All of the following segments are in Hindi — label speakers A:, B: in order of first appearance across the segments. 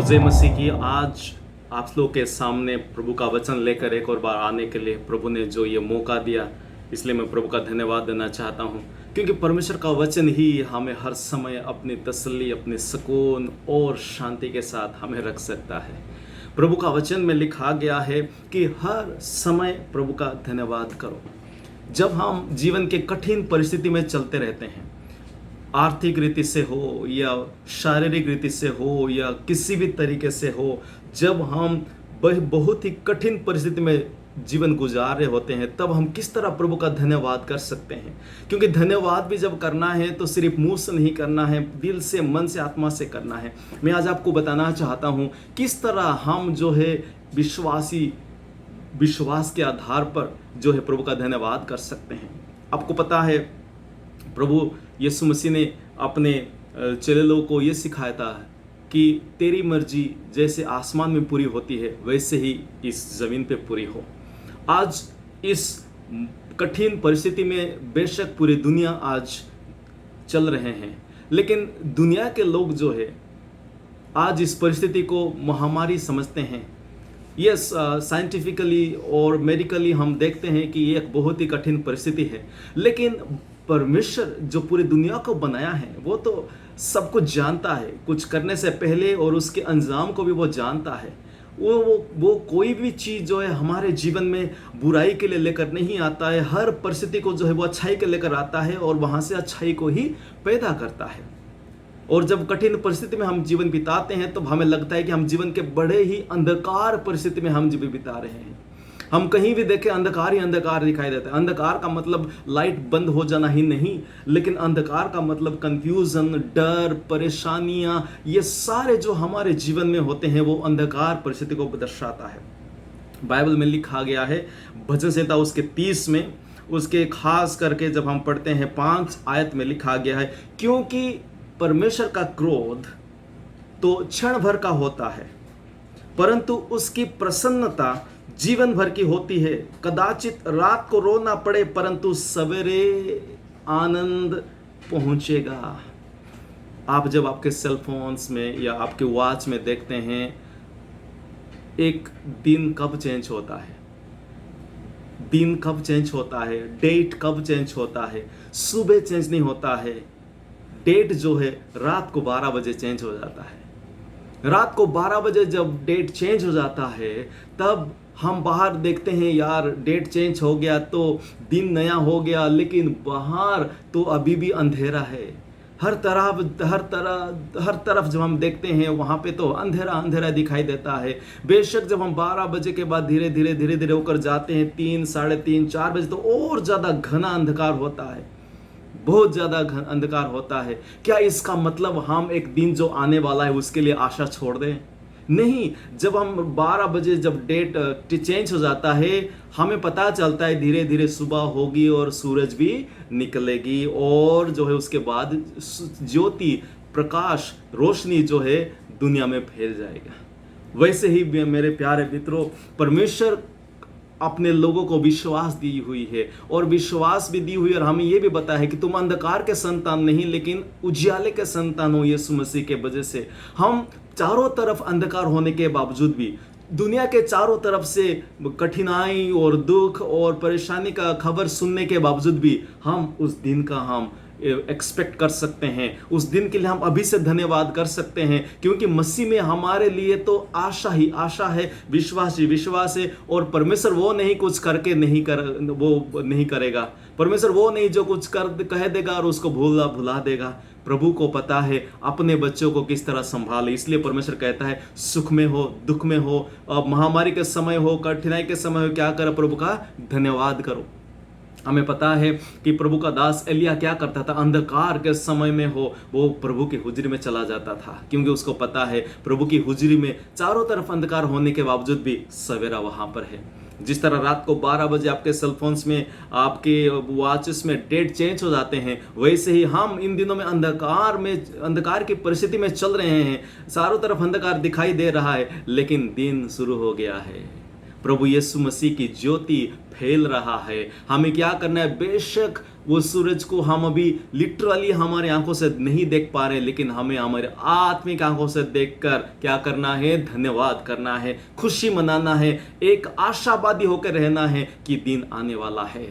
A: जय मसीह की। आज आप लोग के सामने प्रभु का वचन लेकर एक और बार आने के लिए प्रभु ने जो ये मौका दिया, इसलिए मैं प्रभु का धन्यवाद देना चाहता हूँ। क्योंकि परमेश्वर का वचन ही हमें हर समय अपनी तसल्ली, अपने सुकून और शांति के साथ हमें रख सकता है। प्रभु का वचन में लिखा गया है कि हर समय प्रभु का धन्यवाद करो। जब हम जीवन के कठिन परिस्थिति में चलते रहते हैं, आर्थिक रीति से हो या शारीरिक रीति से हो या किसी भी तरीके से हो, जब हम बहुत ही कठिन परिस्थिति में जीवन गुजार रहे होते हैं, तब हम किस तरह प्रभु का धन्यवाद कर सकते हैं। क्योंकि धन्यवाद भी जब करना है तो सिर्फ मुंह से नहीं करना है, दिल से, मन से, आत्मा से करना है। मैं आज आपको बताना चाहता हूँ किस तरह हम जो है विश्वास के आधार पर जो है प्रभु का धन्यवाद कर सकते हैं। आपको पता है, प्रभु यीशु मसीह ने अपने चेले लोगों को ये सिखाया था कि तेरी मर्जी जैसे आसमान में पूरी होती है, वैसे ही इस ज़मीन पे पूरी हो। आज इस कठिन परिस्थिति में बेशक पूरी दुनिया आज चल रहे हैं, लेकिन दुनिया के लोग जो है आज इस परिस्थिति को महामारी समझते हैं। यस, साइंटिफिकली और मेडिकली हम देखते हैं कि ये एक बहुत ही कठिन परिस्थिति है, लेकिन परमेश्वर जो पूरी दुनिया को बनाया है वो तो सब कुछ जानता है। कुछ करने से पहले और उसके अंजाम को भी वो जानता है। वो कोई भी चीज़ जो है हमारे जीवन में बुराई के लिए लेकर नहीं आता है। हर परिस्थिति को जो है वो अच्छाई के लेकर आता है और वहाँ से अच्छाई को ही पैदा करता है। और जब कठिन परिस्थिति में हम जीवन बिताते हैं तो हमें लगता है कि हम जीवन के बड़े ही अंधकार परिस्थिति में हम जीवन बिता रहे हैं। हम कहीं भी देखें अंधकार ही अंधकार दिखाई देता है। अंधकार का मतलब लाइट बंद हो जाना ही नहीं, लेकिन अंधकार का मतलब कंफ्यूजन, डर, परेशानियां, ये सारे जो हमारे जीवन में होते हैं वो अंधकार परिस्थिति को दर्शाता है। बाइबल में लिखा गया है, भजन संहिता उसके 30 में, उसके खास करके जब हम पढ़ते हैं 5 आयत में लिखा गया है, क्योंकि परमेश्वर का क्रोध तो क्षण भर का होता है, परंतु उसकी प्रसन्नता जीवन भर की होती है। कदाचित रात को रोना पड़े, परंतु सवेरे आनंद पहुंचेगा। आप जब आपके सेल फोन्स में या आपके वॉच में देखते हैं एक दिन कब चेंज होता है, दिन कब चेंज होता है, डेट कब चेंज होता है, सुबह चेंज नहीं होता है। डेट जो है रात को 12 बजे चेंज हो जाता है। रात को 12 बजे जब डेट चेंज हो जाता है, तब हम बाहर देखते हैं यार डेट चेंज हो गया तो दिन नया हो गया, लेकिन बाहर तो अभी भी अंधेरा है। हर तरफ जब हम देखते हैं वहाँ पे तो अंधेरा अंधेरा दिखाई देता है। बेशक जब हम 12 बजे के बाद धीरे धीरे होकर जाते हैं 3, साढ़े 3, 4 बजे, तो और ज़्यादा घना अंधकार होता है, बहुत ज़्यादा अंधकार होता है। क्या इसका मतलब हम एक दिन जो आने वाला है उसके लिए आशा छोड़ दें? नहीं। जब हम 12 बजे जब डेट चेंज हो जाता है, हमें पता चलता है धीरे धीरे सुबह होगी और सूरज भी निकलेगी, और जो है उसके बाद ज्योति, प्रकाश, रोशनी जो है दुनिया में फैल जाएगा। वैसे ही मेरे प्यारे मित्रों, परमेश्वर अपने लोगों को विश्वास दी हुई है, और विश्वास भी दी हुई है, और हमें यह भी बताया है कि तुम अंधकार के संतान नहीं लेकिन उजियाले के संतान हो यीशु मसीह के वजह से। हम चारों तरफ अंधकार होने के बावजूद भी, दुनिया के चारों तरफ से कठिनाई और दुख और परेशानी का खबर सुनने के बावजूद भी हम उस दिन का हम एक्सपेक्ट कर सकते हैं। उस दिन के लिए हम अभी से धन्यवाद कर सकते हैं, क्योंकि मसीह में हमारे लिए तो आशा ही आशा है, विश्वास ही विश्वास है। और परमेश्वर वो नहीं कुछ करके वो नहीं करेगा। परमेश्वर वो नहीं जो कुछ कह देगा और उसको भुला देगा। प्रभु को पता है अपने बच्चों को किस तरह संभाले। इसलिए परमेश्वर कहता है, सुख में हो, दुख में हो, महामारी के समय हो, कठिनाई के समय हो, क्या करो? प्रभु का धन्यवाद करो। हमें पता है कि प्रभु का दास एलिया क्या करता था, अंधकार के समय में हो वो प्रभु की हुजरी में चला जाता था, क्योंकि उसको पता है प्रभु की हुजरी में चारों तरफ अंधकार होने के बावजूद भी सवेरा वहां पर है। जिस तरह रात को 12 बजे आपके सेलफोन्स में, आपके वॉचेस में डेट चेंज हो जाते हैं, वैसे ही हम इन दिनों में अंधकार की परिस्थिति में चल रहे हैं। चारों तरफ अंधकार दिखाई दे रहा है, लेकिन दिन शुरू हो गया है। प्रभु यीशु मसीह की ज्योति फैल रहा है। हमें क्या करना है? बेशक वो सूरज को हम अभी लिटरली हमारी आंखों से नहीं देख पा रहे, लेकिन हमें हमारे आत्मिक आंखों से देखकर क्या करना है? धन्यवाद करना है, खुशी मनाना है, एक आशावादी होकर रहना है कि दिन आने वाला है।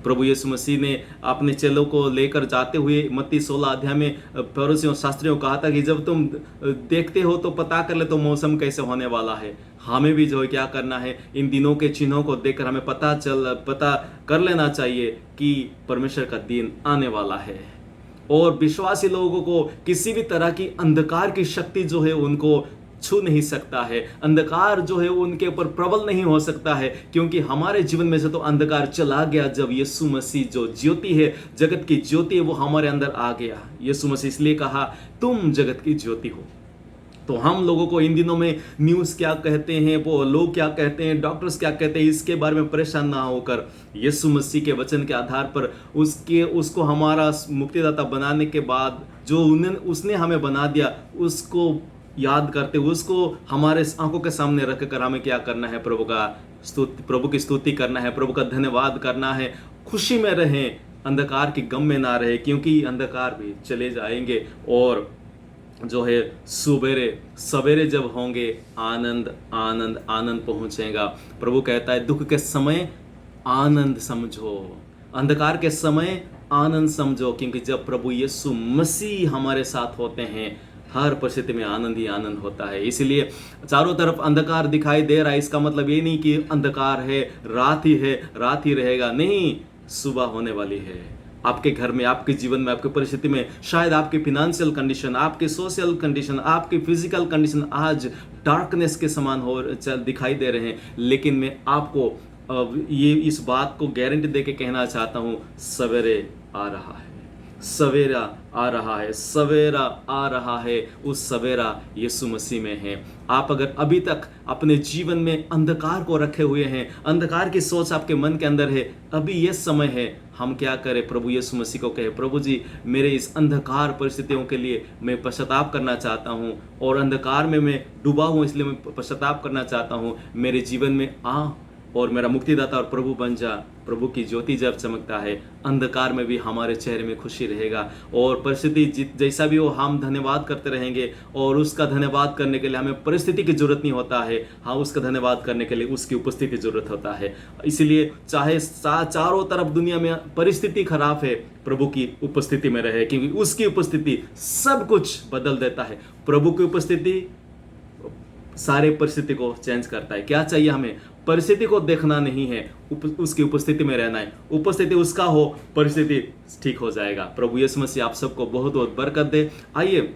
A: प्रभु यीशु मसीह ने अपने चेलों को लेकर जाते हुए मत्ती 16 अध्याय में फरीसियों और शास्त्रियों को कहा था कि जब तुम देखते हो तो पता कर ले तो मौसम कैसे होने वाला है। हमें भी जो है क्या करना है? इन दिनों के चिन्हों को देखकर हमें पता कर लेना चाहिए कि परमेश्वर का दिन आने वाला है। और विश्वासी लोगों को किसी भी तरह की अंधकार की शक्ति जो है उनको छू नहीं सकता है, अंधकार जो है उनके ऊपर प्रबल नहीं हो सकता है, क्योंकि हमारे जीवन में से तो अंधकार चला गया जब यीशु मसीह जो ज्योति है, जगत की ज्योति है, वो हमारे अंदर आ गया। यीशु मसीह इसलिए कहा तुम जगत की ज्योति हो। तो हम लोगों को इन दिनों में न्यूज़ क्या कहते हैं, वो लोग क्या कहते हैं, डॉक्टर्स क्या कहते हैं, इसके बारे में परेशान ना होकर यीशु मसीह के वचन के आधार पर उसको हमारा मुक्तिदाता बनाने के बाद जो उसने हमें बना दिया, उसको याद करते हुए उसको हमारे आंखों के सामने रखकर हमें क्या करना है? प्रभु की स्तुति करना है, प्रभु का धन्यवाद करना है, खुशी में रहें, अंधकार की गम में ना रहे, क्योंकि अंधकार भी चले जाएंगे और जो है सवेरे जब होंगे आनंद आनंद आनंद पहुंचेगा। प्रभु कहता है दुख के समय आनंद समझो, अंधकार के समय आनंद समझो, क्योंकि जब प्रभु यीशु मसीह हमारे साथ होते हैं हर परिस्थिति में आनंद ही आनंद होता है। इसलिए चारों तरफ अंधकार दिखाई दे रहा है, इसका मतलब ये नहीं कि अंधकार है, रात ही रहेगा, नहीं, सुबह होने वाली है। आपके घर में, आपके जीवन में, आपकी परिस्थिति में, शायद आपकी फिनेंशियल कंडीशन, आपकी सोशल कंडीशन, आपकी फिजिकल कंडीशन आज डार्कनेस के समान दिखाई दे रहे हैं, लेकिन मैं आपको ये इस बात को गारंटी दे के कहना चाहता हूँ, सवेरे आ रहा है, सवेरा आ रहा है, सवेरा आ रहा है। उस सवेरा यीशु मसीह में है। आप अगर अभी तक अपने जीवन में अंधकार को रखे हुए हैं, अंधकार की सोच आपके मन के अंदर है, अभी ये समय है हम क्या करें? प्रभु यीशु मसीह को कहे, प्रभु जी मेरे इस अंधकार परिस्थितियों के लिए मैं पश्चाताप करना चाहता हूँ, और अंधकार में मैं डूबा हूँ, इसलिए मैं पश्चाताप करना चाहता हूँ, मेरे जीवन में आ और मेरा मुक्तिदाता और प्रभु बन जा। प्रभु की ज्योति जब चमकता है, अंधकार में भी हमारे चेहरे में खुशी रहेगा, और परिस्थिति जैसा भी हो हम धन्यवाद करते रहेंगे। और उसका धन्यवाद करने के लिए हमें परिस्थिति की जरूरत नहीं होता है, हाँ, उसका धन्यवाद करने के लिए उसकी उपस्थिति की जरूरत होता है। इसलिए चाहे चारों तरफ दुनिया में परिस्थिति खराब है, प्रभु की उपस्थिति में रहे, क्योंकि उसकी उपस्थिति सब कुछ बदल देता है। प्रभु की उपस्थिति सारे परिस्थिति को चेंज करता है। क्या चाहिए हमें? परिस्थिति को देखना नहीं है, उसकी उपस्थिति में रहना है। उपस्थिति उसका हो, परिस्थिति ठीक हो जाएगा। प्रभु यीशु मसीह आप सबको बहुत बहुत बरकत दे। आइए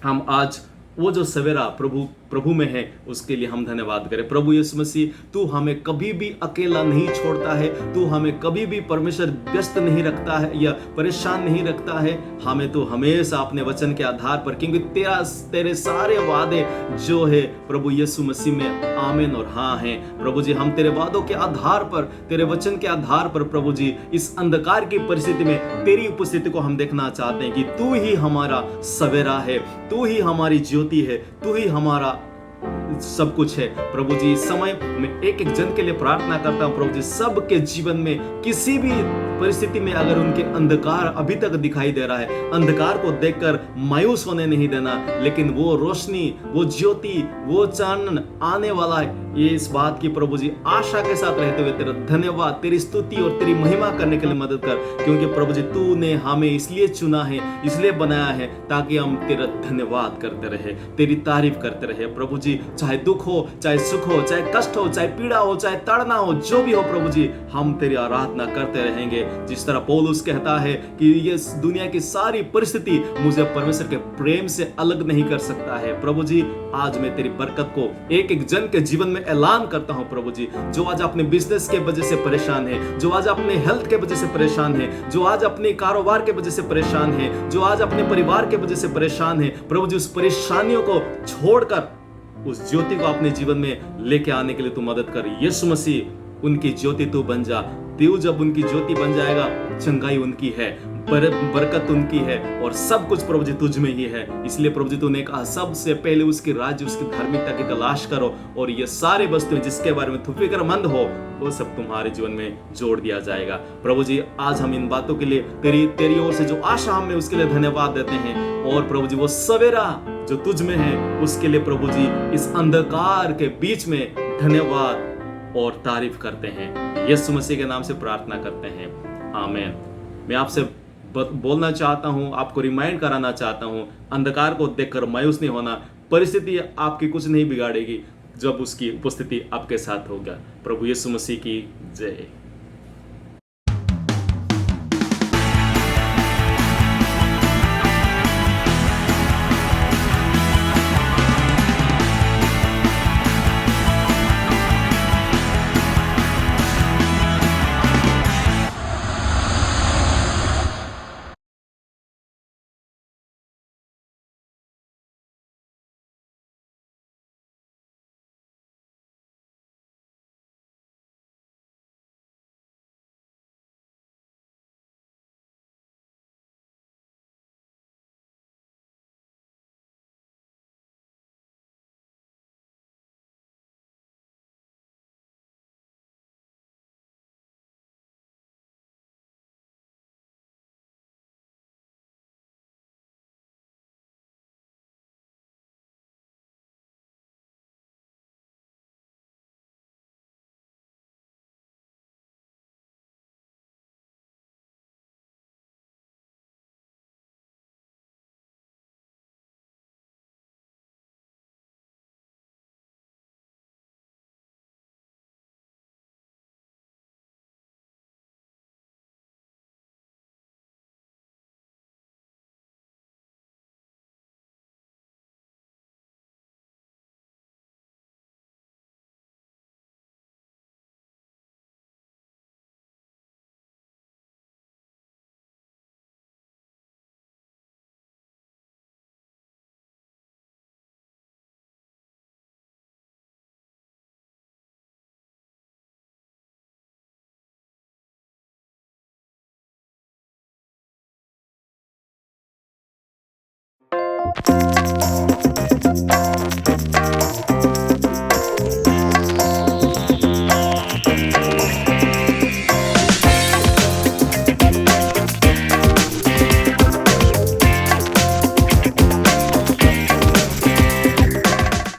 A: हम आज वो जो सवेरा प्रभु में है उसके लिए हम धन्यवाद करें। प्रभु यीशु मसीह तू हमें कभी भी अकेला नहीं छोड़ता है, तू हमें कभी भी परमेश्वर व्यस्त नहीं रखता है या परेशान नहीं रखता है। हमें तो हमेशा अपने वचन के आधार पर, क्योंकि तेरे सारे वादे जो है प्रभु यीशु मसीह में आमीन और हाँ हैं। प्रभु जी हम तेरे वादों के आधार पर, तेरे वचन के आधार पर प्रभु जी इस अंधकार की परिस्थिति में तेरी उपस्थिति को हम देखना चाहते हैं कि तू ही हमारा सवेरा है, तू ही हमारी ज्योति है, तू ही हमारा सब कुछ है। प्रभु जी इस समय मैं एक एक जन के लिए प्रार्थना करता हूँ। प्रभु जी सबके जीवन में किसी भी परिस्थिति में अगर उनके अंधकार अभी तक दिखाई दे रहा है, अंधकार को देखकर मायूस होने नहीं देना, लेकिन वो रोशनी, वो ज्योति, वो चानन आने वाला है, ये इस बात की प्रभु जी आशा के साथ रहते हुए तेरा धन्यवाद, तेरी स्तुति और तेरी महिमा करने के लिए मदद कर। क्योंकि प्रभु जी तूने हमें इसलिए चुना है, इसलिए बनाया है ताकि हम तेरा धन्यवाद करते रहे, तेरी तारीफ करते रहे। प्रभु जी चाहे दुख हो, चाहे सुख हो, चाहे कष्ट हो, चाहे पीड़ा हो, चाहे ताड़ना हो, जो भी हो प्रभु जी हम तेरी आराधना करते रहेंगे। जिस तरह पौलुस कहता है कि ये दुनिया की सारी परिस्थिति मुझे परमेश्वर के प्रेम से अलग नहीं कर सकता है। प्रभु जी आज मैं तेरी बरकत को एक एक जन के जीवन में ऐलान करता हूं। प्रभु जी जो आज अपने बिजनेस के वजह से परेशान है, जो आज अपने हेल्थ के वजह से परेशान है, जो आज अपने कारोबार के वजह से परेशान है, जो आज अपने परिवार के वजह से परेशान है, प्रभु जी उस परेशानियों को छोड़कर उस ज्योति को अपने जीवन में लेके आने के लिए तू मदद कर। यीशु मसीह उनकी ज्योति तू बन जा। तू जब उनकी ज्योति बन जाएगा, चंगाई उनकी है, बरकत उनकी है और सब कुछ प्रभु जी तुझ में ही है। इसलिए प्रभु जी तूने कहा सबसे पहले उसके राज्य, उसकी धार्मिकता की तलाश करो और ये सारे वस्तुएं जिसके बारे में तुम फिक्रमंद हो वो सब तुम्हारे जीवन में जोड़ दिया जाएगा। प्रभु जी आज हम इन बातों के लिए तेरी ओर से जो आशा हमें उसके लिए धन्यवाद देते हैं। और प्रभु जी वो सवेरा जो तुझ में है उसके लिए प्रभु जी इस अंधकार के बीच में धन्यवाद और तारीफ करते हैं। यीशु मसीह के नाम से प्रार्थना करते हैं, आमीन। मैं आपसे बोलना चाहता हूं, आपको रिमाइंड कराना चाहता हूं, अंधकार को देखकर मायूस नहीं होना। परिस्थिति आपकी कुछ नहीं बिगाड़ेगी जब उसकी उपस्थिति आपके साथ होगा। प्रभु यीशु मसीह की जय।